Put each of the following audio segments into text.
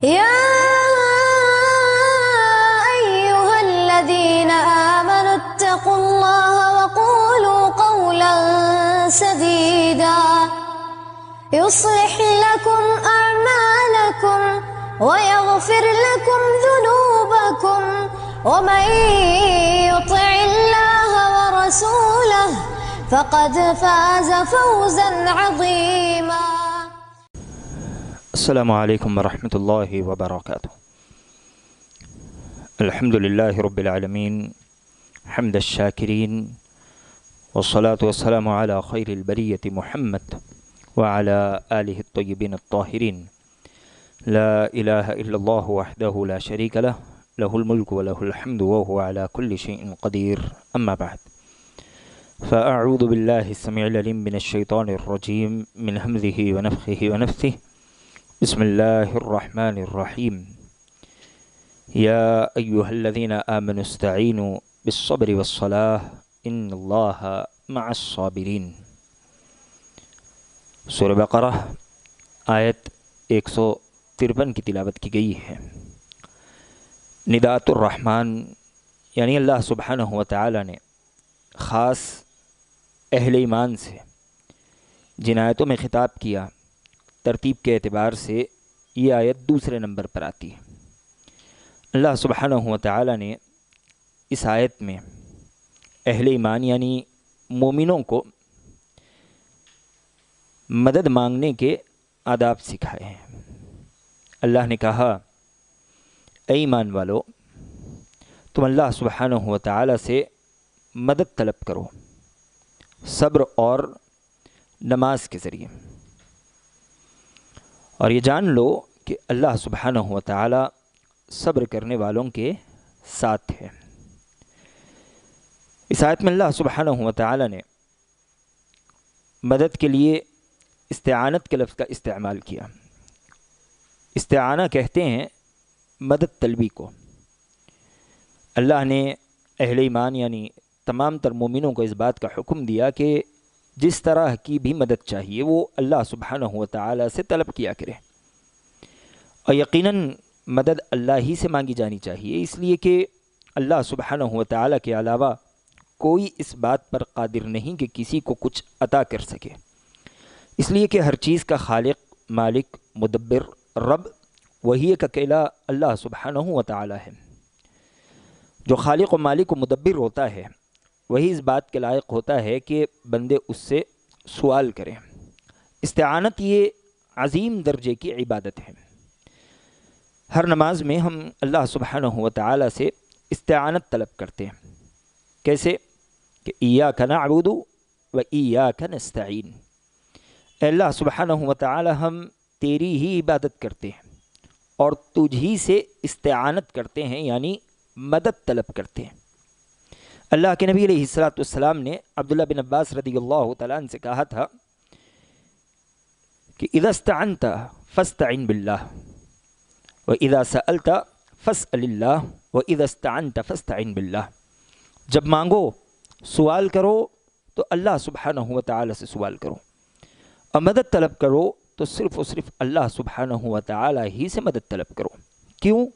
يا أيها الذين آمنوا اتقوا الله وقولوا قولا سديدا يصلح لكم أعمالكم ويغفر لكم ذنوبكم ومن يطع الله ورسوله فقد فاز فوزا عظيما. السلام علیکم ورحمۃ اللہ وبرکاتہ. الحمد للہ رب العالمین حمد الشاکرین والصلاة والسلام علی خیر البریۃ محمد وعلی آلہ الطیبین الطاہرین. لا الہ الا اللہ وحدہ لا شریک لہ لہ الملک ولہ الحمد وهو علی کل شیء قدیر. اما بعد فاعوذ باللہ السمیع العلیم من الشیطان الرجیم من ہمزہ ونفخہ ونفثہ. بسم اللہ الرحمن الرحیم. یا ایہا الذین آمنوا استعینوا بالصبر والصلاة ان اللہ مع الصابرین. سورہ بقرہ آیت 153 کی تلاوت کی گئی ہے. نداۃ الرحمن یعنی اللہ سبحانہ و تعالی نے خاص اہل ایمان سے جن آیتوں میں خطاب کیا، ترتیب کے اعتبار سے یہ آیت دوسرے نمبر پر آتی ہے. اللہ سبحانہ و تعالی نے اس آیت میں اہل ایمان یعنی مومنوں کو مدد مانگنے کے آداب سکھائے ہیں. اللہ نے کہا، اے ایمان والو، تم اللہ سبحانہ و تعالی سے مدد طلب کرو صبر اور نماز کے ذریعے، اور یہ جان لو کہ اللہ سبحانہ و تعالی صبر کرنے والوں کے ساتھ ہے. اس آیت میں اللہ سبحانہ و تعالی نے مدد کے لیے استعانت کے لفظ کا استعمال کیا. استعانہ کہتے ہیں مدد طلبی کو. اللہ نے اہل ایمان یعنی تمام تر مومنوں کو اس بات کا حکم دیا کہ جس طرح کی بھی مدد چاہیے وہ اللہ سبحانہ و تعالی سے طلب کیا کرے، اور یقیناً مدد اللہ ہی سے مانگی جانی چاہیے، اس لیے کہ اللہ سبحانہ و تعالی کے علاوہ کوئی اس بات پر قادر نہیں کہ کسی کو کچھ عطا کر سکے. اس لیے کہ ہر چیز کا خالق، مالک، مدبر، رب وہی ایک اکیلا اللہ سبحانہ و تعالی ہے. جو خالق و مالک و مدبر ہوتا ہے وہی اس بات کے لائق ہوتا ہے کہ بندے اس سے سوال کریں. استعانت یہ عظیم درجے کی عبادت ہے. ہر نماز میں ہم اللہ سبحانہ و تعالی سے استعانت طلب کرتے ہیں. کیسے کہ ایاک نعبد و ایاک نستعین. اے اللہ سبحانہ و تعالی ہم تیری ہی عبادت کرتے ہیں اور تجھ ہی سے استعانت کرتے ہیں یعنی مدد طلب کرتے ہیں. اللہ کے نبی علیہ السلام نے عبداللہ بن عباس رضی اللہ تعالیٰ عنہ سے کہا تھا کہ اذا استعنت فاستعن باللہ واذا سألت فاسأل اللہ واذا استعنت فاستعن باللہ. جب مانگو سوال کرو تو اللہ سبحانہ و تعالی سے سوال کرو، اور مدد طلب کرو تو صرف و صرف اللہ سبحانہ و تعالی ہی سے مدد طلب کرو. کیوں؟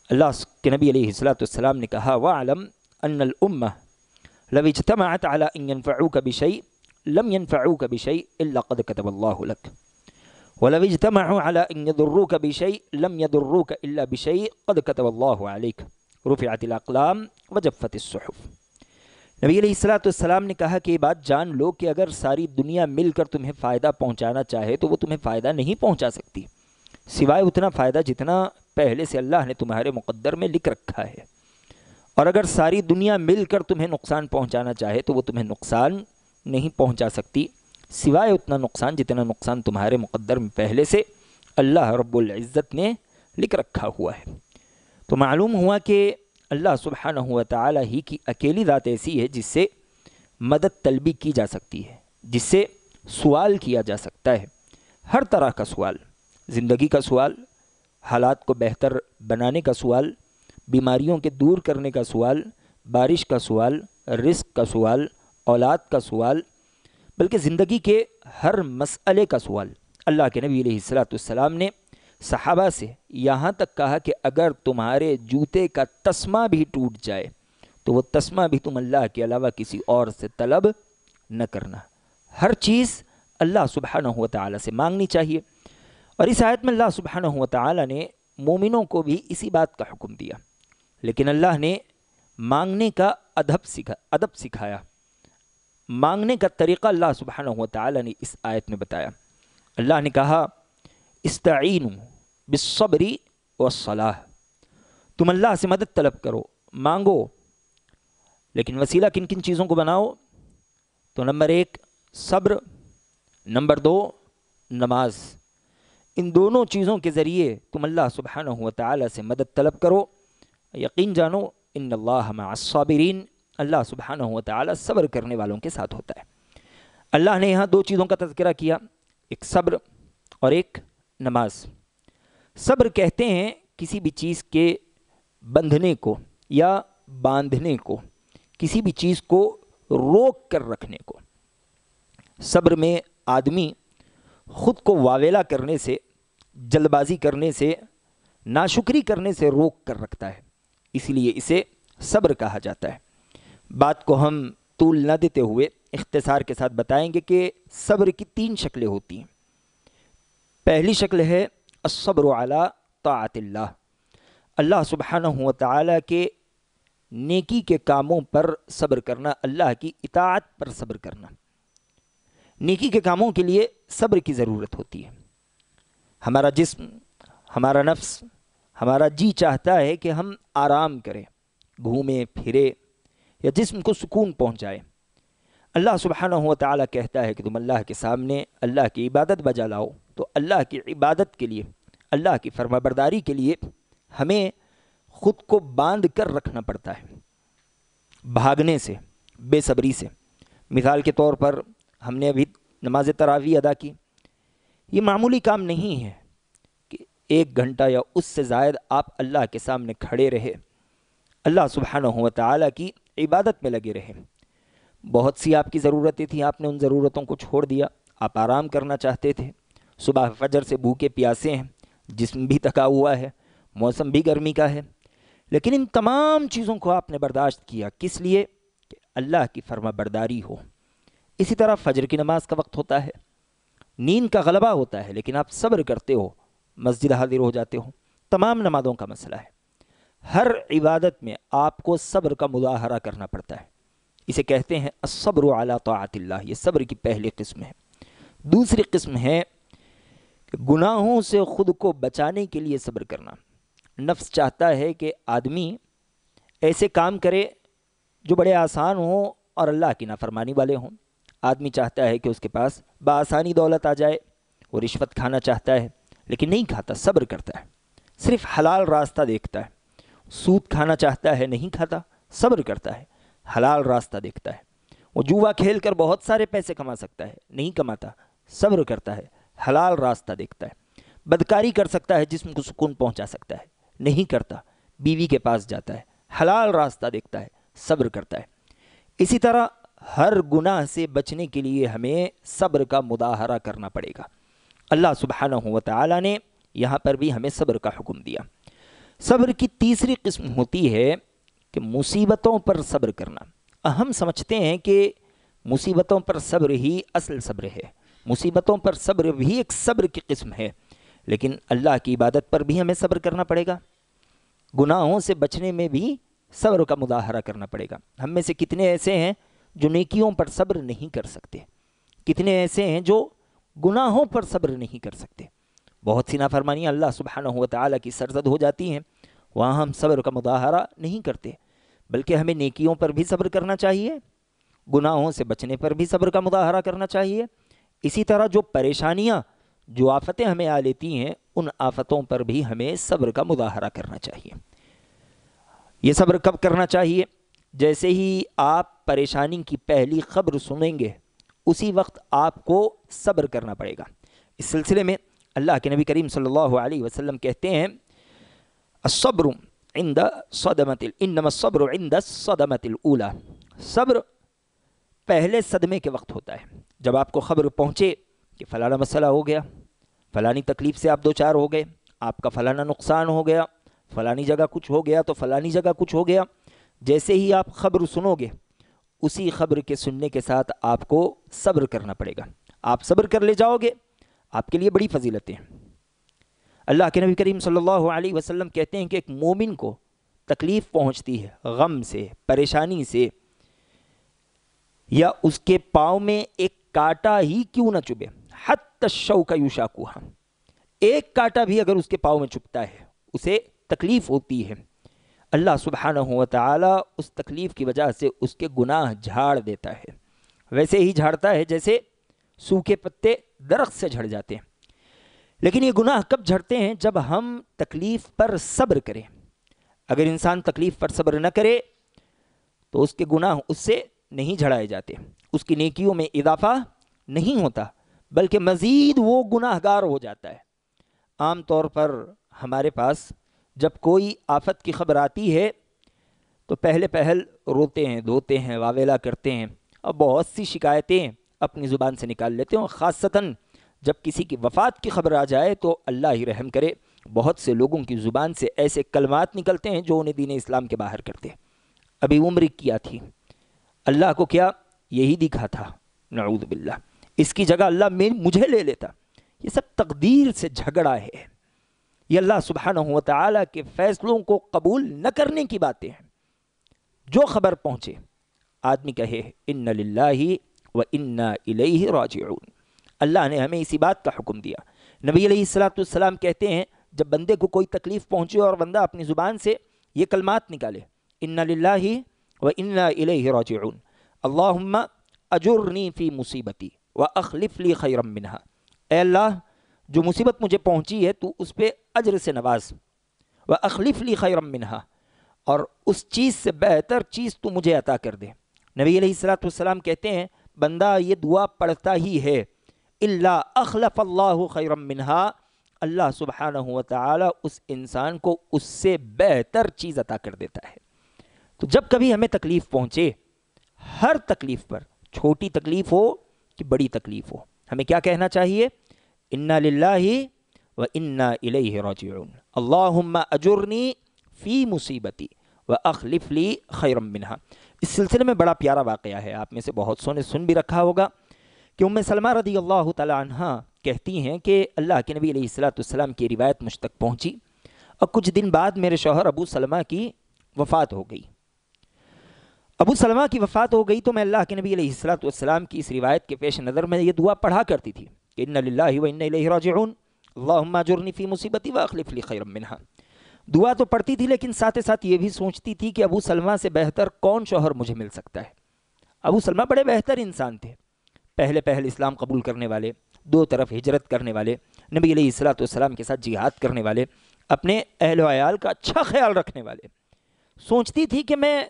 اللہ کے نبی علیہ السلام نے کہا، وَاعْلَمْ ان الامہ لو اجتمعت على ان ينفعوك بشيء لم ينفعوك بشيء الا قد كتب الله لك ولو اجتمعوا على ان يضروك بشيء لم يضروك الا بشيء قد كتب الله عليك رفعت الاقلام وجفت الصحف. نبی علیہ السلام نے کہا کہ یہ بات جان لو کہ اگر ساری دنیا مل کر تمہیں فائدہ پہنچانا چاہے تو وہ تمہیں فائدہ نہیں پہنچا سکتی سوائے اتنا فائدہ جتنا پہلے سے اللہ نے تمہارے مقدر میں لکھ رکھا ہے، اور اگر ساری دنیا مل کر تمہیں نقصان پہنچانا چاہے تو وہ تمہیں نقصان نہیں پہنچا سکتی سوائے اتنا نقصان جتنا نقصان تمہارے مقدر میں پہلے سے اللہ رب العزت نے لکھ رکھا ہوا ہے. تو معلوم ہوا کہ اللہ سبحانہ و تعالی ہی کی اکیلی ذات ایسی ہے جس سے مدد طلبی کی جا سکتی ہے، جس سے سوال کیا جا سکتا ہے. ہر طرح کا سوال، زندگی کا سوال، حالات کو بہتر بنانے کا سوال، بیماریوں کے دور کرنے کا سوال، بارش کا سوال، رزق کا سوال، اولاد کا سوال، بلکہ زندگی کے ہر مسئلے کا سوال اللہ کے نبی علیہ السلام نے صحابہ سے یہاں تک کہا کہ اگر تمہارے جوتے کا تسمہ بھی ٹوٹ جائے تو وہ تسمہ بھی تم اللہ کے علاوہ کسی اور سے طلب نہ کرنا. ہر چیز اللہ سبحانہ و تعالیٰ سے مانگنی چاہیے. اور اس آیت میں اللہ سبحانہ و تعالیٰ نے مومنوں کو بھی اسی بات کا حکم دیا، لیکن اللہ نے مانگنے کا ادب سکھایا. مانگنے کا طریقہ اللہ سبحانہ و تعالیٰ نے اس آیت میں بتایا. اللہ نے کہا استعینوا بالصبر والصلاۃ، تم اللہ سے مدد طلب کرو، مانگو، لیکن وسیلہ کن کن چیزوں کو بناؤ؟ تو نمبر 1 صبر، نمبر 2 نماز. ان دونوں چیزوں کے ذریعے تم اللہ سبحانہ و تعالیٰ سے مدد طلب کرو. یقین جانو ان اللہ مع الصابرین، اللہ سبحانہ و تعالیٰ صبر کرنے والوں کے ساتھ ہوتا ہے. اللہ نے یہاں 2 چیزوں کا تذکرہ کیا، ایک صبر اور ایک نماز. صبر کہتے ہیں کسی بھی چیز کے بندھنے کو یا باندھنے کو، کسی بھی چیز کو روک کر رکھنے کو. صبر میں آدمی خود کو واویلا کرنے سے، جلد بازی کرنے سے، ناشکری کرنے سے روک کر رکھتا ہے، اس لیے اسے صبر کہا جاتا ہے. بات کو ہم طول نہ دیتے ہوئے اختصار کے ساتھ بتائیں گے کہ صبر کی 3 شکلیں ہوتی ہیں. پہلی شکل ہے الصبر علی طاعت اللہ، اللہ سبحانہ و تعالیٰ کے نیکی کے کاموں پر صبر کرنا، اللہ کی اطاعت پر صبر کرنا. نیکی کے کاموں کے لیے صبر کی ضرورت ہوتی ہے. ہمارا جسم، ہمارا نفس، ہمارا جی چاہتا ہے کہ ہم آرام کریں، گھومیں پھریں یا جسم کو سکون پہنچائے. اللہ سبحانہ و تعالیٰ کہتا ہے کہ تم اللہ کے سامنے اللہ کی عبادت بجا لاؤ. تو اللہ کی عبادت کے لیے، اللہ کی فرما برداری کے لیے ہمیں خود کو باندھ کر رکھنا پڑتا ہے، بھاگنے سے، بے صبری سے. مثال کے طور پر ہم نے ابھی نماز تراویح ادا کی. یہ معمولی کام نہیں ہے کہ 1 گھنٹہ یا اس سے زائد آپ اللہ کے سامنے کھڑے رہے، اللہ سبحانہ و تعالیٰ کی عبادت میں لگے رہے. بہت سی آپ کی ضرورتیں تھیں، آپ نے ان ضرورتوں کو چھوڑ دیا، آپ آرام کرنا چاہتے تھے. صبح فجر سے بھوکے پیاسے ہیں، جسم بھی تھکا ہوا ہے، موسم بھی گرمی کا ہے، لیکن ان تمام چیزوں کو آپ نے برداشت کیا. کس لیے؟ کہ اللہ کی فرما برداری ہو. اسی طرح فجر کی نماز کا وقت ہوتا ہے، نیند کا غلبہ ہوتا ہے، لیکن آپ صبر کرتے ہو، مسجد حاضر ہو جاتے ہو. تمام نمازوں کا مسئلہ ہے. ہر عبادت میں آپ کو صبر کا مظاہرہ کرنا پڑتا ہے. اسے کہتے ہیں الصبر علی طاعت اللہ. یہ صبر کی پہلی قسم ہے. دوسری قسم ہے کہ گناہوں سے خود کو بچانے کے لیے صبر کرنا. نفس چاہتا ہے کہ آدمی ایسے کام کرے جو بڑے آسان ہوں اور اللہ کی نافرمانی والے ہوں. آدمی چاہتا ہے کہ اس کے پاس بآسانی دولت آ جائے. وہ رشوت کھانا چاہتا ہے لیکن نہیں کھاتا، صبر کرتا ہے، صرف حلال راستہ دیکھتا ہے. سود کھانا چاہتا ہے، نہیں کھاتا، صبر کرتا ہے، حلال راستہ دیکھتا ہے. وہ جوا کھیل کر بہت سارے پیسے کما سکتا ہے، نہیں کماتا، صبر کرتا ہے، حلال راستہ دیکھتا ہے. بدکاری کر سکتا ہے، جسم کو سکون پہنچا سکتا ہے، نہیں کرتا، بیوی کے پاس جاتا ہے، حلال راستہ دیکھتا ہے، صبر کرتا ہے. اسی طرح ہر گناہ سے بچنے کے لیے ہمیں صبر کا مظاہرہ کرنا پڑے گا. اللہ سبحانہ و تعالیٰ نے یہاں پر بھی ہمیں صبر کا حکم دیا. صبر کی تیسری قسم ہوتی ہے کہ مصیبتوں پر صبر کرنا. ہم سمجھتے ہیں کہ مصیبتوں پر صبر ہی اصل صبر ہے، مصیبتوں پر صبر بھی ایک صبر کی قسم ہے، لیکن اللہ کی عبادت پر بھی ہمیں صبر کرنا پڑے گا. گناہوں سے بچنے میں بھی صبر کا مظاہرہ کرنا پڑے گا. ہم میں سے کتنے ایسے ہیں جو نیکیوں پر صبر نہیں کر سکتے؟ کتنے ایسے ہیں جو گناہوں پر صبر نہیں کر سکتے؟ بہت سی نافرمانیاں اللہ سبحانہ و تعالیٰ کی سرزد ہو جاتی ہیں، وہاں ہم صبر کا مظاہرہ نہیں کرتے، بلکہ ہمیں نیکیوں پر بھی صبر کرنا چاہیے، گناہوں سے بچنے پر بھی صبر کا مظاہرہ کرنا چاہیے. اسی طرح جو پریشانیاں، جو آفتیں ہمیں آ لیتی ہیں، ان آفتوں پر بھی ہمیں صبر کا مظاہرہ کرنا چاہیے. یہ صبر کب کرنا چاہیے؟ جیسے ہی آپ پریشانی کی پہلی خبر سنیں گے اسی وقت آپ کو صبر کرنا پڑے گا. اس سلسلے میں اللہ کے نبی کریم صلی اللہ علیہ وسلم کہتے ہیں الصبر عند صدمت انما الصبر عند الصدمت الاولى. صبر پہلے صدمے کے وقت ہوتا ہے، جب آپ کو خبر پہنچے کہ فلانا مسئلہ ہو گیا، فلانی تکلیف سے آپ دو چار ہو گئے، آپ کا فلانا نقصان ہو گیا، فلانی جگہ کچھ ہو گیا تو فلانی جگہ کچھ ہو گیا، جیسے ہی آپ خبر سنو گے اسی خبر کے سننے کے ساتھ آپ کو صبر کرنا پڑے گا. آپ صبر کر لے جاؤ گے، آپ کے لیے بڑی فضیلتیں ہیں. اللہ کے نبی کریم صلی اللہ علیہ وسلم کہتے ہیں کہ ایک مومن کو تکلیف پہنچتی ہے غم سے، پریشانی سے، یا اس کے پاؤں میں ایک کانٹا ہی کیوں نہ چبھے، حتی الشوک یشاکوہا، ایک کانٹا بھی اگر اس کے پاؤں میں چبھتا ہے اسے تکلیف ہوتی ہے. اللہ سبحانہ و تعالی اس تکلیف کی وجہ سے اس کے گناہ جھاڑ دیتا ہے، ویسے ہی جھاڑتا ہے جیسے سوکھے پتے درخت سے جھڑ جاتے ہیں. لیکن یہ گناہ کب جھڑتے ہیں؟ جب ہم تکلیف پر صبر کریں. اگر انسان تکلیف پر صبر نہ کرے تو اس کے گناہ اس سے نہیں جھڑائے جاتے، اس کی نیکیوں میں اضافہ نہیں ہوتا، بلکہ مزید وہ گناہ گار ہو جاتا ہے. عام طور پر ہمارے پاس جب کوئی آفت کی خبر آتی ہے تو پہل روتے ہیں، دھوتے ہیں، واویلا کرتے ہیں اور بہت سی شکایتیں اپنی زبان سے نکال لیتے ہیں. اور خاصتاً جب کسی کی وفات کی خبر آ جائے تو اللہ ہی رحم کرے، بہت سے لوگوں کی زبان سے ایسے کلمات نکلتے ہیں جو انہیں دین اسلام کے باہر کرتے. ابھی عمر کیا تھی، اللہ کو کیا یہی دکھا تھا، نعوذ باللہ، اس کی جگہ اللہ مجھے لے لیتا. یہ سب تقدیر سے جھگڑا ہے، یہ اللہ سبحانہ و تعالیٰ کے فیصلوں کو قبول نہ کرنے کی باتیں ہیں. جو خبر پہنچے آدمی کہے ان للہ و انا الیہ راجعون. اللہ نے ہمیں اسی بات کا حکم دیا. نبی علیہ السلام کہتے ہیں جب بندے کو کوئی تکلیف پہنچے اور بندہ اپنی زبان سے یہ کلمات نکالے، ان للہ و انا الیہ راجعون، اللہم اجرنی فی مصیبتی و اخلف لی خیرا منہا، اے اللہ جو مصیبت مجھے پہنچی ہے تو اس پہ اجر سے نواز، و اخلف لی خیرا منہا، اور اس چیز سے بہتر چیز تو مجھے عطا کر دے. نبی علیہ السلام کہتے ہیں بندہ یہ دعا پڑھتا ہی ہے الا اخلف اللہ خیرا منہا، اللہ سبحانہ و تعالی اس انسان کو اس سے بہتر چیز عطا کر دیتا ہے. تو جب کبھی ہمیں تکلیف پہنچے، ہر تکلیف پر، چھوٹی تکلیف ہو کہ بڑی تکلیف ہو، ہمیں کیا کہنا چاہیے؟ انا للہ و انا الیہ راجعون، اللہم اجرنی فی مصیبتی و اخلف لی خیرا منہا. اس سلسلے میں بڑا پیارا واقعہ ہے، آپ میں سے بہت سو نے سن بھی رکھا ہوگا کہ ام سلمہ رضی اللہ تعالی عنہ کہتی ہیں کہ اللہ کے نبی علیہ السلام کی روایت مجھ تک پہنچی اور کچھ دن بعد میرے شوہر ابو سلمہ کی وفات ہو گئی. ابو سلمہ کی وفات ہو گئی تو میں اللہ کے نبی علیہ السلام کی اس روایت کے پیش نظر میں یہ دعا پڑھا کرتی تھی کہ ان للہ و انا الیہ راجعون، اللہم اجرنی فی مصیبتی و اخلف لی خیرا منہا. دعا تو پڑھتی تھی لیکن ساتھ ساتھ یہ بھی سوچتی تھی کہ ابو سلمہ سے بہتر کون شوہر مجھے مل سکتا ہے. ابو سلمہ بڑے بہتر انسان تھے، پہلے اسلام قبول کرنے والے، دو طرف ہجرت کرنے والے، نبی علیہ السلام کے ساتھ جہاد کرنے والے، اپنے اہل و عیال کا اچھا خیال رکھنے والے. سوچتی تھی کہ میں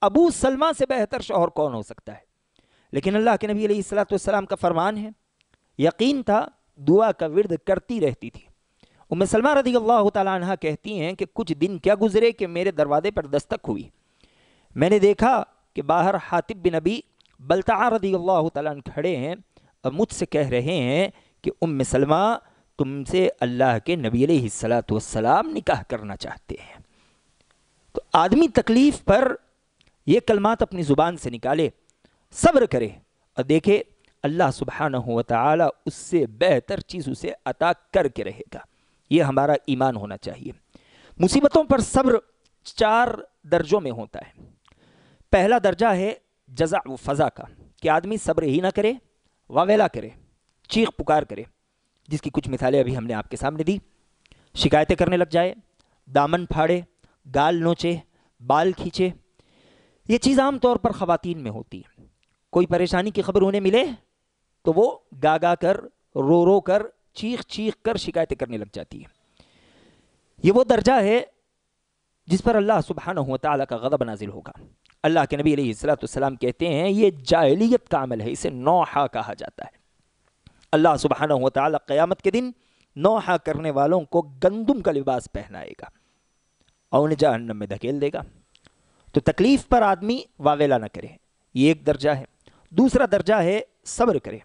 ابو سلمہ سے بہتر شوہر کون ہو سکتا ہے. لیکن اللہ کے نبی علیہ السلام کا فرمان ہے، یقین تھا، دعا کا ورد کرتی رہتی تھی. ام سلمہ رضی اللہ تعالیٰ عنہ کہتی ہیں کہ کچھ دن کیا گزرے کہ میرے دروازے پر دستک ہوئی. میں نے دیکھا کہ باہر حاطب بن ابی بلتعہ رضی اللہ تعالیٰ عنہ کھڑے ہیں اور مجھ سے کہہ رہے ہیں کہ ام سلمہ تم سے اللہ کے نبی علیہ السلام نکاح کرنا چاہتے ہیں. تو آدمی تکلیف پر یہ کلمات اپنی زبان سے نکالے، صبر کرے اور دیکھے اللہ سبحانہ و تعالی اس سے بہتر چیز اسے عطا کر کے رہے گا. یہ ہمارا ایمان ہونا چاہیے. مصیبتوں پر صبر 4 درجوں میں ہوتا ہے. پہلا درجہ ہے جزع و فضا کا، کہ آدمی صبر ہی نہ کرے، واویلا کرے، چیخ پکار کرے، جس کی کچھ مثالیں ابھی ہم نے آپ کے سامنے دی. شکایتیں کرنے لگ جائے، دامن پھاڑے، گال نوچے، بال کھینچے. یہ چیز عام طور پر خواتین میں ہوتی ہے. کوئی پریشانی کی خبر انہیں ملے تو وہ گا کر، رو کر، چیخ کر شکایتیں کرنے لگ جاتی ہے. یہ وہ درجہ ہے جس پر اللہ سبحانہ و تعالیٰ کا غضب نازل ہوگا. اللہ کے نبی علیہ السلام کہتے ہیں یہ جاہلیت کا عمل ہے، اسے نوحہ کہا جاتا ہے. اللہ سبحانہ و تعالیٰ قیامت کے دن نوحہ کرنے والوں کو گندم کا لباس پہنائے گا اور انہیں جہنم میں دھکیل دے گا. تو تکلیف پر آدمی واویلا نہ کرے، یہ ایک درجہ ہے. دوسرا درجہ ہے صبر کرے.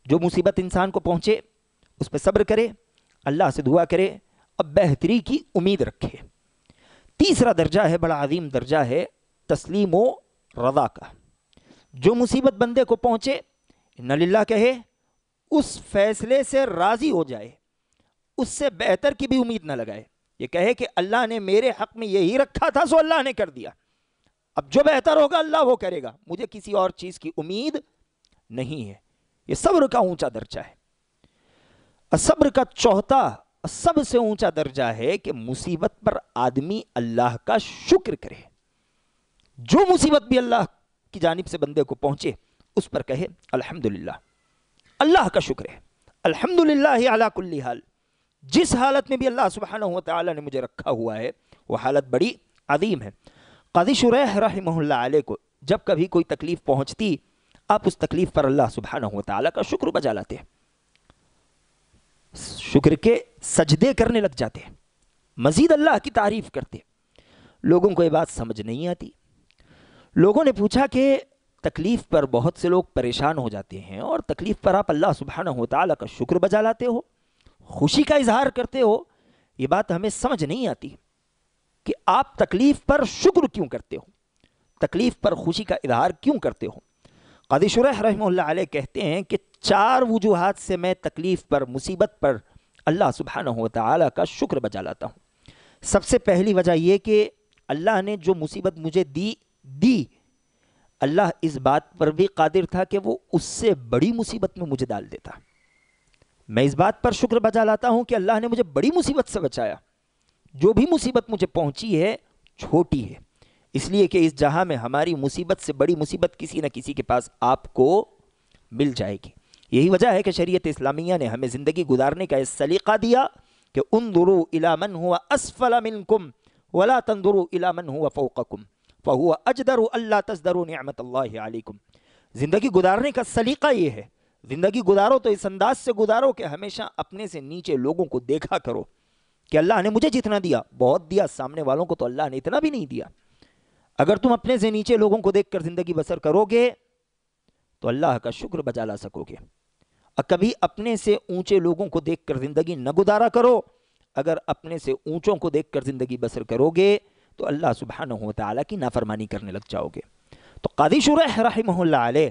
جو مصیبت انسان کو پہنچے اس پہ صبر کرے، اللہ سے دعا کرے اور بہتری کی امید رکھے۔ تیسرا درجہ ہے، بڑا عظیم درجہ ہے، تسلیم و رضا کا۔ جو مصیبت بندے کو پہنچے اِنَّ لِلَّهِ کہے، اس فیصلے سے راضی ہو جائے، اس سے بہتر کی بھی امید نہ لگائے۔ یہ کہے کہ اللہ نے میرے حق میں یہی رکھا تھا سو اللہ نے کر دیا، اب جو بہتر ہوگا اللہ وہ کرے گا، مجھے کسی اور چیز کی امید نہیں ہے۔ یہ صبر کا اونچا درجہ ہے۔ صبر کا چوتھا سب سے اونچا درجہ ہے کہ مصیبت پر آدمی اللہ کا شکر کرے۔ جو مصیبت بھی اللہ کی جانب سے بندے کو پہنچے اس پر کہے الحمدللہ، اللہ کا شکر ہے، الحمدللہ علی کل حال۔ جس حالت میں بھی اللہ سبحانہ و تعالی نے مجھے رکھا ہوا ہے وہ حالت بڑی عظیم ہے۔ قاضی شریح رحمہ اللہ علیہ کو جب کبھی کوئی تکلیف پہنچتی، آپ اس تکلیف پر اللہ سبحانہ و تعالی کا شکر بجا لاتے، شکر کے سجدے کرنے لگ جاتے، مزید اللہ کی تعریف کرتے۔ لوگوں کو یہ بات سمجھ نہیں آتی۔ لوگوں نے پوچھا کہ تکلیف پر بہت سے لوگ پریشان ہو جاتے ہیں اور تکلیف پر آپ اللہ سبحانہ و تعالی کا شکر بجا لاتے ہو، خوشی کا اظہار کرتے ہو، یہ بات ہمیں سمجھ نہیں آتی کہ آپ تکلیف پر شکر کیوں کرتے ہو، تکلیف پر خوشی کا اظہار کیوں کرتے ہو۔ قاضی شریح رحمہ اللہ علیہ کہتے ہیں کہ 4 وجوہات سے میں تکلیف پر، مصیبت پر اللہ سبحانہ و تعالی کا شکر بجا لاتا ہوں۔ سب سے پہلی وجہ یہ کہ اللہ نے جو مصیبت مجھے دی اللہ اس بات پر بھی قادر تھا کہ وہ اس سے بڑی مصیبت میں مجھے ڈال دیتا۔ میں اس بات پر شکر بجا لاتا ہوں کہ اللہ نے مجھے بڑی مصیبت سے بچایا۔ جو بھی مصیبت مجھے پہنچی ہے چھوٹی ہے، اس لیے کہ اس جہاں میں ہماری مصیبت سے بڑی مصیبت کسی نہ کسی کے پاس آپ کو مل جائے گی۔ یہی وجہ ہے کہ شریعت اسلامیہ نے ہمیں زندگی گزارنے کا اس سلیقہ دیا کہ انظروا الی من هو اسفل منکم ولا تنظروا الی من هو فوقکم فهو اجدر الا تزدروا نعمت اللہ علیکم۔ زندگی گزارنے کا سلیقہ یہ ہے، زندگی گزارو تو اس انداز سے گزارو کہ ہمیشہ اپنے سے نیچے لوگوں کو دیکھا کرو کہ اللہ نے مجھے جتنا دیا بہت دیا، سامنے والوں کو تو اللہ نے اتنا بھی نہیں دیا۔ اگر تم اپنے سے نیچے لوگوں کو دیکھ کر زندگی بسر کرو گے تو اللہ کا شکر بجا لا سکو گے، اور کبھی اپنے سے اونچے لوگوں کو دیکھ کر زندگی نہ گزارا کرو۔ اگر اپنے سے اونچوں کو دیکھ کر زندگی بسر کرو گے تو اللہ سبحانہ و تعالیٰ کی نافرمانی کرنے لگ جاؤ گے۔ تو قاضی شریح رحمہ اللہ علیہ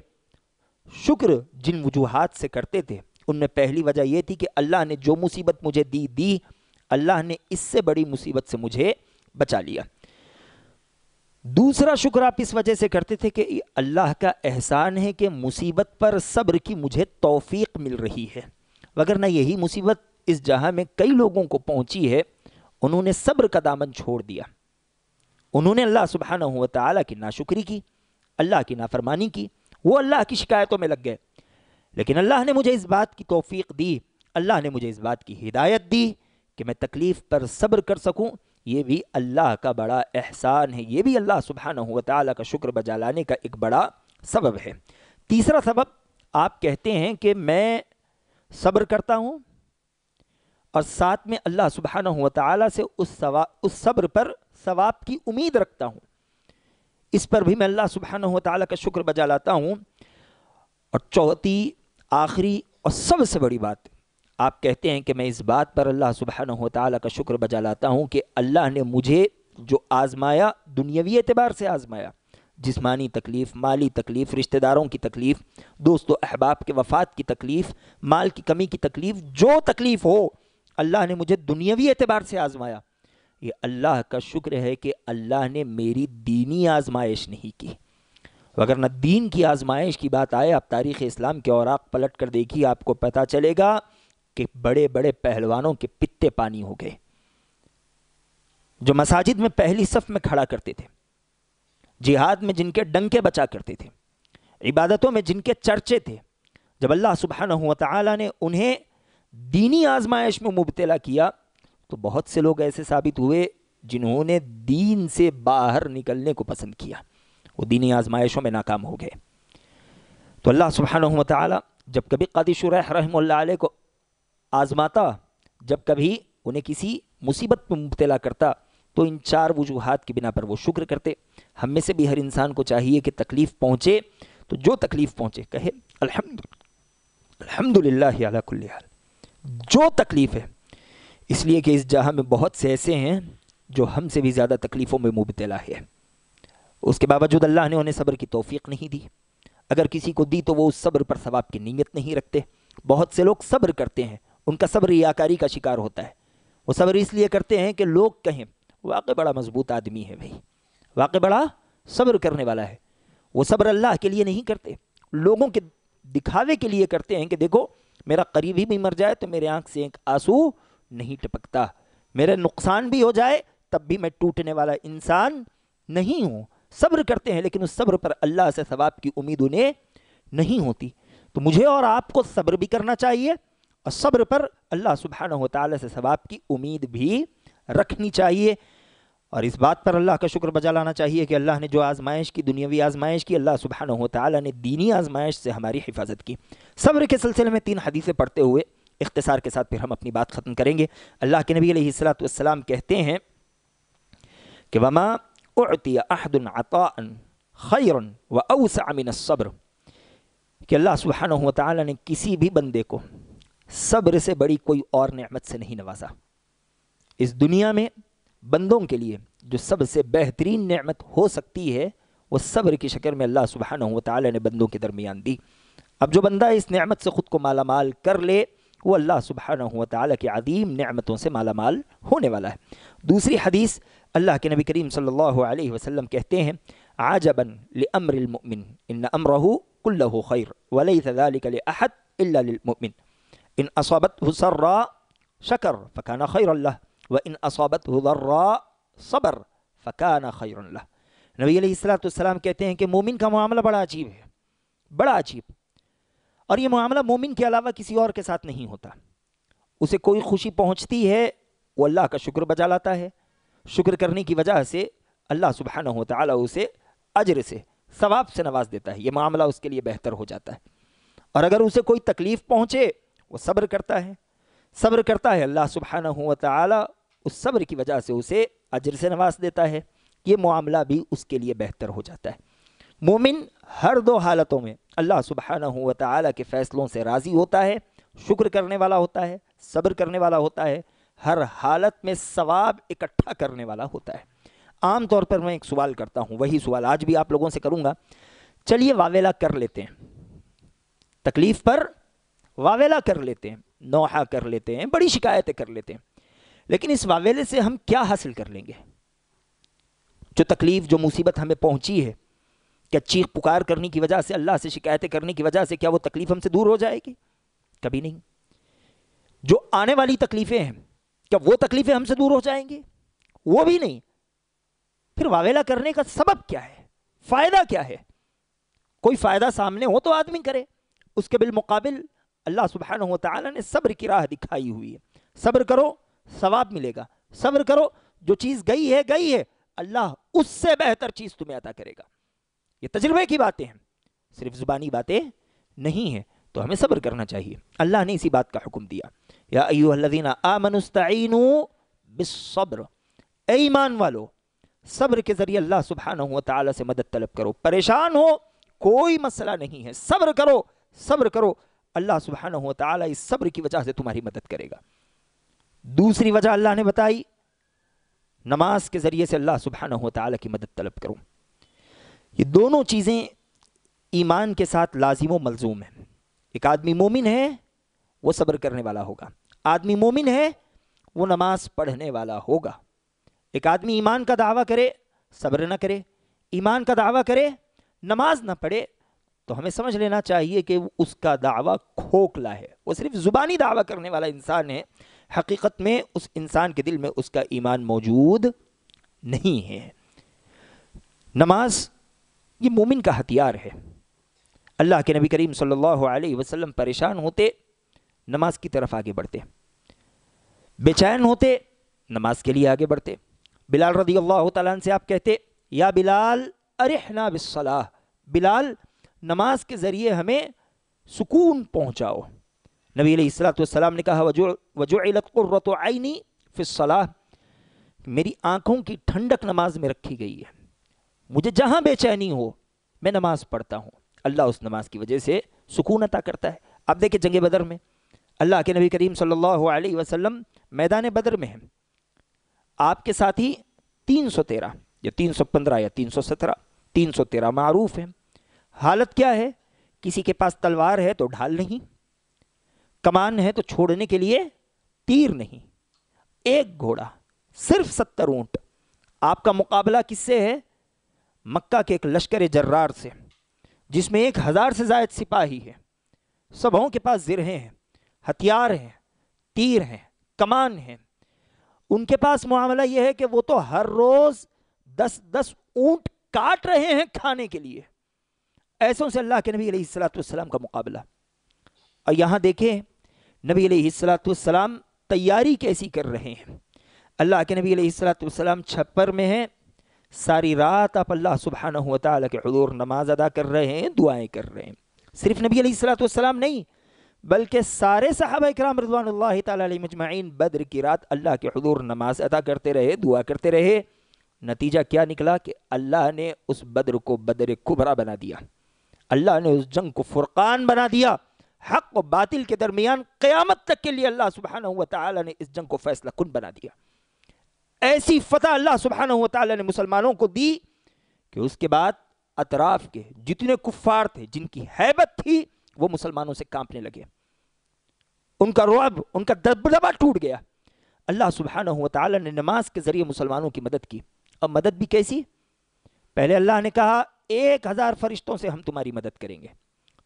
شکر جن وجوہات سے کرتے تھے ان میں پہلی وجہ یہ تھی کہ اللہ نے جو مصیبت مجھے دی اللہ نے اس سے بڑی مصیبت سے مجھے بچا لیا۔ دوسرا شکر آپ اس وجہ سے کرتے تھے کہ اللہ کا احسان ہے کہ مصیبت پر صبر کی مجھے توفیق مل رہی ہے، وگرنہ یہی مصیبت اس جہاں میں کئی لوگوں کو پہنچی ہے، انہوں نے صبر کا دامن چھوڑ دیا، انہوں نے اللہ سبحانہ و تعالیٰ کی ناشکری کی، اللہ کی نافرمانی کی، وہ اللہ کی شکایتوں میں لگ گئے۔ لیکن اللہ نے مجھے اس بات کی توفیق دی، اللہ نے مجھے اس بات کی ہدایت دی کہ میں تکلیف پر صبر کر سکوں، یہ بھی اللہ کا بڑا احسان ہے، یہ بھی اللہ سبحانہ و تعالیٰ کا شکر بجا لانے کا ایک بڑا سبب ہے۔ تیسرا سبب آپ کہتے ہیں کہ میں صبر کرتا ہوں اور ساتھ میں اللہ سبحانہ و تعالیٰ سے اس صبر پر ثواب کی امید رکھتا ہوں، اس پر بھی میں اللہ سبحانہ و تعالیٰ کا شکر بجا لاتا ہوں۔ اور چوتھی، آخری اور سب سے بڑی بات، آپ کہتے ہیں کہ میں اس بات پر اللہ سبحانہ و تعالیٰ کا شکر بجا لاتا ہوں کہ اللہ نے مجھے جو آزمایا، دنیاوی اعتبار سے آزمایا، جسمانی تکلیف، مالی تکلیف، رشتہ داروں کی تکلیف، دوست و احباب کے وفات کی تکلیف، مال کی کمی کی تکلیف، جو تکلیف ہو اللہ نے مجھے دنیاوی اعتبار سے آزمایا، یہ اللہ کا شکر ہے کہ اللہ نے میری دینی آزمائش نہیں کی۔ وگرنہ دین کی آزمائش کی بات آئے، آپ تاریخ اسلام کے اوراق پلٹ کر دیکھیے، آپ کو پتہ چلے گا کہ بڑے بڑے پہلوانوں کے پتے پانی ہو گئے، جو مساجد میں پہلی صف میں کھڑا کرتے تھے، جہاد میں جن کے ڈنکے بچا کرتے تھے، عبادتوں میں جن کے چرچے تھے، جب اللہ سبحانہ و تعالیٰ نے انہیں دینی آزمائش میں مبتلا کیا تو بہت سے لوگ ایسے ثابت ہوئے جنہوں نے دین سے باہر نکلنے کو پسند کیا، وہ دینی آزمائشوں میں ناکام ہو گئے۔ تو اللہ سبحانہ و تعالیٰ جب کبھی قاضی شریح رحمہ اللہ علیہ کو آزماتا، جب کبھی انہیں کسی مصیبت میں مبتلا کرتا، تو ان 4 وجوہات کی بنا پر وہ شکر کرتے۔ ہم میں سے بھی ہر انسان کو چاہیے کہ تکلیف پہنچے تو جو تکلیف پہنچے کہے الحمدللہ علی کل حال۔ جو تکلیف ہے اس لیے کہ اس جہاں میں بہت سے ایسے ہیں جو ہم سے بھی زیادہ تکلیفوں میں مبتلا ہے، اس کے باوجود اللہ نے انہیں صبر کی توفیق نہیں دی۔ اگر کسی کو دی تو وہ اس صبر پر ثواب کی نیت نہیں رکھتے۔ بہت سے لوگ صبر کرتے ہیں، ان کا صبر ریاکاری کا شکار ہوتا ہے۔ وہ صبر اس لیے کرتے ہیں کہ لوگ کہیں واقعی بڑا مضبوط آدمی ہے، بھائی واقعی بڑا صبر کرنے والا ہے۔ وہ صبر اللہ کے لیے نہیں کرتے، لوگوں کے دکھاوے کے لیے کرتے ہیں کہ دیکھو میرا قریبی بھی مر جائے تو میرے آنکھ سے ایک آنسو نہیں ٹپکتا، میرے نقصان بھی ہو جائے تب بھی میں ٹوٹنے والا انسان نہیں ہوں۔ صبر کرتے ہیں لیکن اس صبر پر اللہ سے ثواب کی امید انہیں نہیں ہوتی۔ تو مجھے اور آپ کو صبر بھی کرنا چاہیے اور صبر پر اللہ سبحانہ و تعالیٰ سے ثواب کی امید بھی رکھنی چاہیے، اور اس بات پر اللہ کا شکر بجا لانا چاہیے کہ اللہ نے جو آزمائش کی، دنیاوی آزمائش کی، اللہ سبحانہ و تعالیٰ نے دینی آزمائش سے ہماری حفاظت کی۔ صبر کے سلسلے میں 3 حدیثیں پڑھتے ہوئے اختصار کے ساتھ پھر ہم اپنی بات ختم کریں گے۔ اللہ کے نبی علیہ السلام کہتے ہیں کہ وَمَا اُعْطِيَ أَحْدٌ عَطَاءً خَيْرٌ وَأَوْسَعَ مِنَ الصَّبْرِ، کہ اللہ سبحانہ و تعالیٰ نے کسی بھی بندے کو صبر سے بڑی کوئی اور نعمت سے نہیں نوازا۔ اس دنیا میں بندوں کے لیے جو سب سے بہترین نعمت ہو سکتی ہے وہ صبر کی شکل میں اللہ سبحانہ و تعالیٰ نے بندوں کے درمیان دی۔ اب جو بندہ اس نعمت سے خود کو مالا مال کر لے وہ اللہ سبحانہ و تعالیٰ کی عظیم نعمتوں سے مالا مال ہونے والا ہے۔ دوسری حدیث اللہ کے نبی کریم صلی اللہ علیہ وسلم کہتے ہیں عجبا لامر المؤمن ان امرہ کلہ خیر ولیس ذلک لأحد الا للمؤمن ان اصابته سراء شکر فکان خیر لہ وان اصابته ضراء صبر فکان خیر لہ۔ نبی علیہ السلام کہتے ہیں کہ مومن کا معاملہ بڑا عجیب ہے، بڑا عجیب، اور یہ معاملہ مومن کے علاوہ کسی اور کے ساتھ نہیں ہوتا۔ اسے کوئی خوشی پہنچتی ہے وہ اللہ کا شکر بجا لاتا ہے، شکر کرنے کی وجہ سے اللہ سبحانہ و تعالیٰ اسے اجر سے، ثواب سے نواز دیتا ہے، یہ معاملہ اس کے لیے بہتر ہو جاتا ہے۔ اور اگر اسے کوئی تکلیف پہنچے وہ صبر کرتا ہے، صبر کرتا ہے، اللہ سبحانہ و تعالیٰ اس صبر کی وجہ سے اسے اجر سے نواز دیتا ہے، یہ معاملہ بھی اس کے لیے بہتر ہو جاتا ہے۔ مومن ہر 2 حالتوں میں اللہ سبحانہ و تعالیٰ کے فیصلوں سے راضی ہوتا ہے، شکر کرنے والا ہوتا ہے، صبر کرنے والا ہوتا ہے، ہر حالت میں ثواب اکٹھا کرنے والا ہوتا ہے۔ عام طور پر میں ایک سوال کرتا ہوں، وہی سوال آج بھی آپ لوگوں سے کروں گا، چلیے واویلا کر لیتے ہیں، تکلیف پر واویلا کر لیتے ہیں، نوحہ کر لیتے ہیں، بڑی شکایتیں کر لیتے ہیں، لیکن اس واویلے سے ہم کیا حاصل کر لیں گے؟ جو تکلیف، جو مصیبت ہمیں پہنچی ہے، کیا چیخ پکار کرنے کی وجہ سے، اللہ سے شکایتیں کرنے کی وجہ سے کیا وہ تکلیف ہم سے دور ہو جائے گی؟ کبھی نہیں۔ جو آنے والی تکلیفیں ہیں کیا وہ تکلیفیں ہم سے دور ہو جائیں گی؟ وہ بھی نہیں۔ پھر واویلا کرنے کا سبب کیا ہے؟ فائدہ کیا ہے؟ کوئی فائدہ سامنے ہو تو آدمی کرے، اس کے بالمقابل اللہ سبحانہ و تعالیٰ نے صبر کی راہ دکھائی ہوئی ہے۔ صبر کرو ثواب ملے گا، صبر کرو، جو چیز گئی ہے اللہ اس سے بہتر چیز تمہیں عطا کرے گا۔ یہ تجربے کی باتیں ہیں، صرف زبانی باتیں نہیں ہیں، تو ہمیں صبر کرنا چاہیے۔ اللہ نے اسی بات کا حکم دیا، یا ایھا الذین آمنوا استعینوا بالصبر، اے ایمان والو صبر کے ذریعے اللہ سبحانہ و تعالیٰ سے مدد طلب کرو۔ پریشان ہو کوئی مسئلہ نہیں ہے، صبر کرو، صبر کرو، اللہ سبحانہ و تعالیٰ اس صبر کی وجہ سے تمہاری مدد کرے گا۔ دوسری وجہ اللہ نے بتائی، نماز کے ذریعے سے اللہ سبحانہ و تعالیٰ کی مدد طلب کرو۔ یہ دونوں چیزیں ایمان کے ساتھ لازم و ملزوم ہیں۔ ایک آدمی مومن ہے وہ صبر کرنے والا ہوگا، آدمی مومن ہے وہ نماز پڑھنے والا ہوگا۔ ایک آدمی ایمان کا دعویٰ کرے صبر نہ کرے، ایمان کا دعویٰ کرے نماز نہ پڑھے، تو ہمیں سمجھ لینا چاہیے کہ اس کا دعویٰ کھوکھلا ہے، وہ صرف زبانی دعویٰ کرنے والا انسان ہے، حقیقت میں اس انسان کے دل میں اس کا ایمان موجود نہیں ہے۔ نماز یہ مومن کا ہتھیار ہے۔ اللہ کے نبی کریم صلی اللہ علیہ وسلم پریشان ہوتے نماز کی طرف آگے بڑھتے، بے چین ہوتے نماز کے لیے آگے بڑھتے۔ بلال رضی اللہ تعالیٰ عنہ سے آپ کہتے، یا بلال ارحنا بالصلاۃ، بلال نماز کے ذریعے ہمیں سکون پہنچاؤ۔ نبی علیہ السلام نے کہا وجعلت قرۃ عینی فی الصلاۃ، میری آنکھوں کی ٹھنڈک نماز میں رکھی گئی ہے، مجھے جہاں بے چینی ہو میں نماز پڑھتا ہوں، اللہ اس نماز کی وجہ سے سکون عطا کرتا ہے۔ اب دیکھیں جنگ بدر میں اللہ کے نبی کریم صلی اللہ علیہ وسلم میدان بدر میں ہیں، آپ کے ساتھی 313 یا 315 یا 317، 313 معروف ہیں۔ حالت کیا ہے؟ کسی کے پاس تلوار ہے تو ڈھال نہیں، کمان ہے تو چھوڑنے کے لیے تیر نہیں، ایک گھوڑا، صرف 70 اونٹ۔ آپ کا مقابلہ کس سے ہے؟ مکہ کے ایک لشکر جرار سے، جس میں 1000 سے زائد سپاہی ہے، سبوں کے پاس زرہیں ہیں، ہتھیار ہیں، تیر ہیں، کمان ہیں۔ ان کے پاس معاملہ یہ ہے کہ وہ تو ہر روز 10 اونٹ کاٹ رہے ہیں کھانے کے لیے۔ ایسوں سے اللہ کے نبی علیہ السلام کا مقابلہ۔ اور یہاں دیکھیں نبی علیہ السلام تیاری کیسی کر رہے ہیں۔ اللہ کے نبی علیہ السلام چھپر میں ہیں، ساری رات آپ اللہ سبحانہ و تعالیٰ کے حضور نماز ادا کر رہے ہیں، دعائیں کر رہے ہیں۔ صرف نبی علیہ السلام نہیں بلکہ سارے صحابہ اکرام رضوان اللہ تعالیٰ علیہ مجمعین بدر کی رات اللہ کے حضور نماز ادا کرتے رہے، دعا کرتے رہے۔ نتیجہ کیا نکلا کہ اللہ نے اس بدر کو بدر کبریٰ بنا دیا، اللہ نے اس جنگ کو فرقان بنا دیا، حق و باطل کے درمیان قیامت تک کے لیے اللہ سبحانہ و تعالیٰ نے اس جنگ کو فیصلہ کن بنا دیا۔ ایسی فتح اللہ سبحانہ و تعالیٰ نے مسلمانوں کو دی کہ اس کے بعد اطراف کے جتنے کفار تھے، جن کی ہیبت تھی، وہ مسلمانوں سے کانپنے لگے، ان کا رعب، ان کا دبدبہ ٹوٹ گیا۔ اللہ سبحانہ و تعالیٰ نے نماز کے ذریعے مسلمانوں کی مدد کی۔ اور مدد بھی کیسی؟ پہلے اللہ نے کہا 1000 فرشتوں سے ہم تمہاری مدد کریں گے،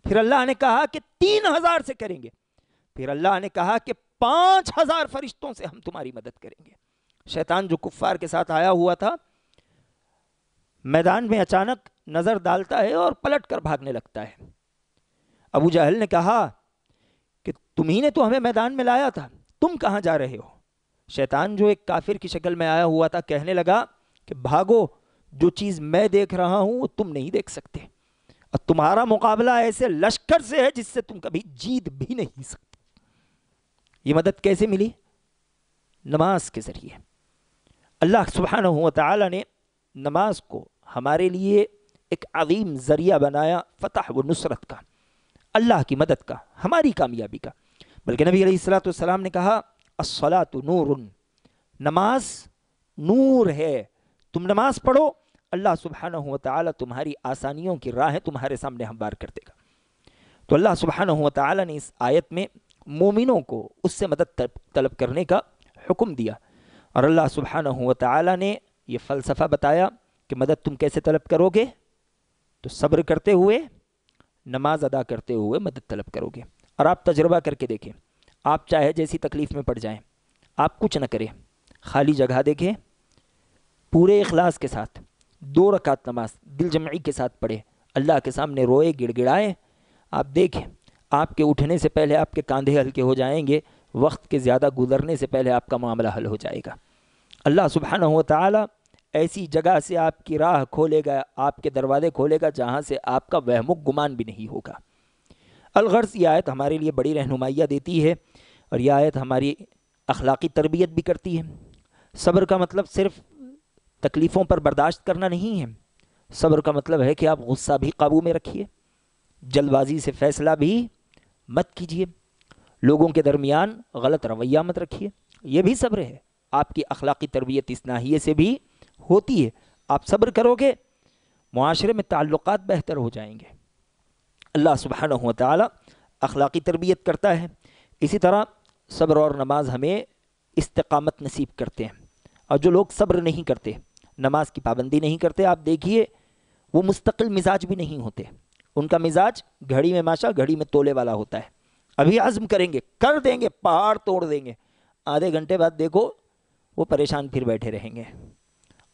پھر اللہ نے کہا کہ 3000 سے کریں گے، پھر اللہ نے کہا کہ 5000 فرشتوں سے ہم تمہاری مدد کریں گے۔ شیطان جو کفار کے ساتھ آیا ہوا تھا، میدان میں اچانک نظر ڈالتا ہے اور پلٹ کر بھاگنے لگتا ہے۔ ابو جہل نے کہا کہ تمہیں نے تو ہمیں میدان میں لایا تھا، تم کہاں جا رہے ہو؟ شیطان جو ایک کافر کی شکل میں آیا ہوا تھا کہنے لگا کہ بھاگو، جو چیز میں دیکھ رہا ہوں وہ تم نہیں دیکھ سکتے، اور تمہارا مقابلہ ایسے لشکر سے ہے جس سے تم کبھی جیت بھی نہیں سکتے۔ یہ مدد کیسے ملی؟ نماز کے ذریعے۔ اللہ سبحانہ و تعالی نے نماز کو ہمارے لیے ایک عظیم ذریعہ بنایا فتح و نصرت کا، اللہ کی مدد کا، ہماری کامیابی کا۔ بلکہ نبی علیہ السلام نے کہا الصلاۃ نور، نماز نور ہے، تم نماز پڑھو، اللہ سبحانہ و تعالی تمہاری آسانیوں کی راہیں تمہارے سامنے ہموار کر دے گا۔ تو اللہ سبحانہ و تعالی نے اس آیت میں مومنوں کو اس سے مدد طلب کرنے کا حکم دیا، اور اللہ سبحانہ و تعالی نے یہ فلسفہ بتایا کہ مدد تم کیسے طلب کرو گے؟ تو صبر کرتے ہوئے، نماز ادا کرتے ہوئے مدد طلب کرو گے۔ اور آپ تجربہ کر کے دیکھیں، آپ چاہے جیسی تکلیف میں پڑ جائیں، آپ کچھ نہ کریں، خالی جگہ دیکھیں، پورے اخلاص کے ساتھ 2 رکعت نماز دل جمعی کے ساتھ پڑھے، اللہ کے سامنے روئے، گڑ گڑائے، آپ دیکھیں آپ کے اٹھنے سے پہلے آپ کے کاندھے ہلکے ہو جائیں گے، وقت کے زیادہ گزرنے سے پہلے آپ کا معاملہ حل ہو جائے گا۔ اللہ سبحانہ و تعالی ایسی جگہ سے آپ کی راہ کھولے گا، آپ کے دروازے کھولے گا جہاں سے آپ کا وہم و گمان بھی نہیں ہوگا۔ الغرض یہ آیت ہمارے لیے بڑی رہنمائیاں دیتی ہے، اور یہ آیت ہماری اخلاقی تربیت بھی کرتی ہے۔ صبر کا مطلب صرف تکلیفوں پر برداشت کرنا نہیں ہے، صبر کا مطلب ہے کہ آپ غصہ بھی قابو میں رکھیے، جلد بازی سے فیصلہ بھی مت کیجیے، لوگوں کے درمیان غلط رویہ مت رکھیے، یہ بھی صبر ہے۔ آپ کی اخلاقی تربیت اس ناحیے سے بھی ہوتی ہے، آپ صبر کرو گے معاشرے میں تعلقات بہتر ہو جائیں گے۔ اللہ سبحانہ و تعالی اخلاقی تربیت کرتا ہے۔ اسی طرح صبر اور نماز ہمیں استقامت نصیب کرتے ہیں، اور جو لوگ صبر نہیں کرتے، نماز کی پابندی نہیں کرتے، آپ دیکھیے وہ مستقل مزاج بھی نہیں ہوتے، ان کا مزاج گھڑی میں ماشا گھڑی میں تولے والا ہوتا ہے، ابھی عزم کریں گے، کر دیں گے، پہاڑ توڑ دیں گے، آدھے گھنٹے بعد دیکھو وہ پریشان پھر بیٹھے رہیں گے۔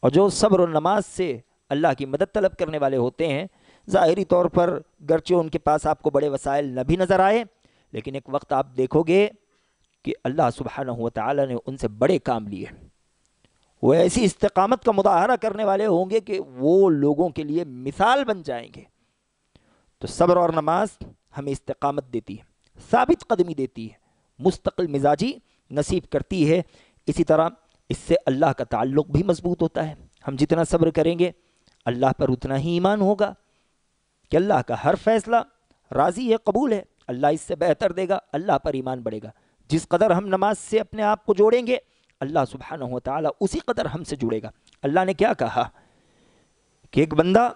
اور جو صبر و نماز سے اللہ کی مدد طلب کرنے والے ہوتے ہیں، ظاہری طور پر گرچہ ان کے پاس آپ کو بڑے وسائل نہ بھی نظر آئے، لیکن ایک وقت آپ دیکھو گے کہ اللہ سبحانہ و تعالی نے ان سے بڑے کام لیے، وہ ایسی استقامت کا مظاہرہ کرنے والے ہوں گے کہ وہ لوگوں کے لیے مثال بن جائیں گے۔ تو صبر اور نماز ہمیں استقامت دیتی ہے، ثابت قدمی دیتی ہے، مستقل مزاجی نصیب کرتی ہے۔ اسی طرح اس سے اللہ کا تعلق بھی مضبوط ہوتا ہے، ہم جتنا صبر کریں گے اللہ پر اتنا ہی ایمان ہوگا کہ اللہ کا ہر فیصلہ راضی ہے، قبول ہے، اللہ اس سے بہتر دے گا، اللہ پر ایمان بڑھے گا۔ جس قدر ہم نماز سے اپنے آپ کو جوڑیں گے اللہ سبحانہ و تعالیٰ اسی قدر ہم سے جڑے گا۔ اللہ نے کیا کہا کہ ایک بندہ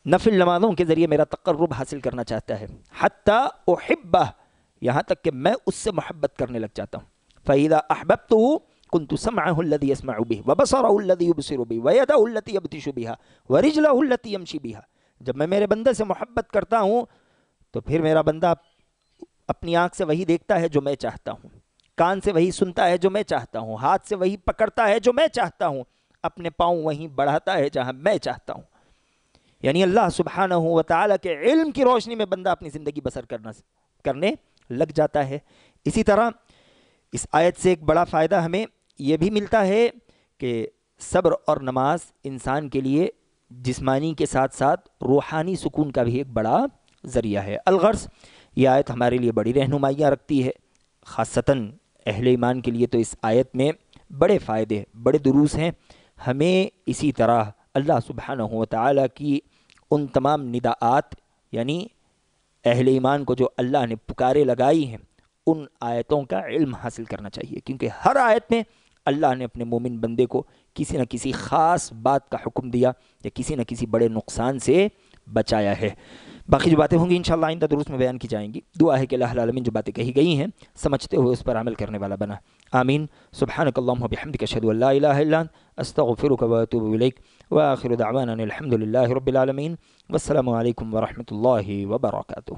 نفل نمازوں کے ذریعے میرا تقرب حاصل کرنا چاہتا ہے، حتیٰ احبہ، یہاں تک کہ میں اس سے محبت کرنے لگ جاتا ہوں۔ فَإِذَا أَحْبَبْتُهُ كُنْتُ سَمْعَهُ الَّذِي يَسْمَعُ بِهِ وَبَصَرَهُ الَّذِي يُبْصِرُ بِهِ وَيَدَهُ الَّتِي يَبْطِشُ بِهَا وَرِجْلَهُ الَّتِي يَمْشِي بِهَا۔ جب میں میرے بندے سے محبت کرتا ہوں تو پھر میرا بندہ اپنی آنکھ سے وہی دیکھتا ہے جو میں چاہتا ہوں، کان سے وہی سنتا ہے جو میں چاہتا ہوں، ہاتھ سے وہی پکڑتا ہے جو میں چاہتا ہوں، اپنے پاؤں وہیں بڑھاتا ہے جہاں میں چاہتا ہوں۔ یعنی اللہ سبحانہ و تعالیٰ کے علم کی روشنی میں بندہ اپنی زندگی بسر کرنے لگ جاتا ہے۔ اسی طرح اس آیت سے ایک بڑا فائدہ ہمیں یہ بھی ملتا ہے کہ صبر اور نماز انسان کے لیے جسمانی کے ساتھ ساتھ روحانی سکون کا بھی ایک بڑا ذریعہ ہے۔ الغرض یہ آیت ہمارے لیے بڑی رہنمائیاں رکھتی ہے، خاصتاً اہل ایمان کے لیے تو اس آیت میں بڑے فائدے، بڑے دروس ہیں۔ ہمیں اسی طرح اللہ سبحانہ و تعالیٰ کی ان تمام نداءات، یعنی اہل ایمان کو جو اللہ نے پکارے لگائی ہیں، ان آیتوں کا علم حاصل کرنا چاہیے، کیونکہ ہر آیت میں اللہ نے اپنے مومن بندے کو کسی نہ کسی خاص بات کا حکم دیا یا کسی نہ کسی بڑے نقصان سے بچایا ہے۔ باقی جو باتیں ہوں گی انشاءاللہ آئندہ دروس میں بیان کی جائیں گی۔ دعا ہے کہ اللہ العالمین جو باتیں کہی گئی ہیں سمجھتے ہوئے اس پر عمل کرنے والا بنا، آمین۔ سبحانک اللہم وبحمدک اشہد ان لا الہ الا انت استغفرک واتوب الیک، وآخر دعوانا الحمد للہ رب العالمین، والسلام علیکم ورحمۃ اللہ وبرکاتہ۔